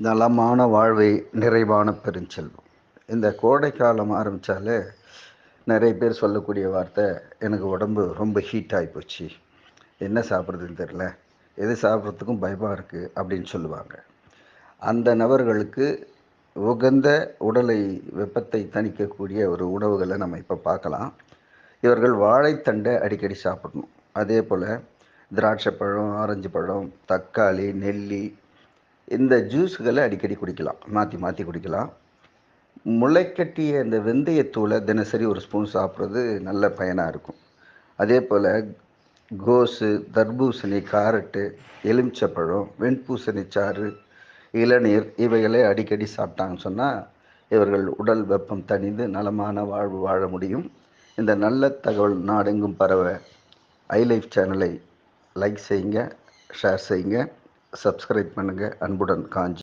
நலமான வாழ்வை நிறைவான பெருஞ்செல்வம். இந்த கோடை காலம் ஆரம்பித்தாலே நிறைய பேர் சொல்லக்கூடிய வார்த்தை, எனக்கு உடம்பு ரொம்ப ஹீட் ஆகி போச்சு, என்ன சாப்பிட்றதுன்னு தெரில, எது சாப்பிட்றதுக்கும் பயமாக இருக்குது அப்படின்னு சொல்லுவாங்க. அந்த நபர்களுக்கு உகந்த உடலை வெப்பத்தை தணிக்கக்கூடிய ஒரு உணவுகளை நம்ம இப்போ பார்க்கலாம். இவர்கள் வாழைத்தண்டை அடிக்கடி சாப்பிடணும். அதே போல் திராட்சை பழம், ஆரஞ்சு பழம், தக்காளி, நெல்லி, இந்த ஜூஸுகளை அடிக்கடி குடிக்கலாம், மாற்றி மாற்றி குடிக்கலாம். முளைக்கட்டிய இந்த வெந்தயத்தூளை தினசரி ஒரு ஸ்பூன் சாப்பிட்றது நல்ல பயனாக இருக்கும். அதே போல் கோஸு, தர்பூசணி, கேரட்டு, எலுமிச்சப்பழம், வெண்பூசணி சாறு, இளநீர் இவைகளை அடிக்கடி சாப்பிட்டாங்கன்னு சொன்னால் இவர்கள் உடல் வெப்பம் தணிந்து நலமான வாழ்வு வாழ முடியும். இந்த நல்ல தகவல் நாடெங்கும் பரவ ஐலைஃப் சேனலை லைக் செய்யுங்க, ஷேர் செய்யுங்க, சப்ஸ்கிரைப் பண்ணுங்கள். அன்புடன் காஞ்சி.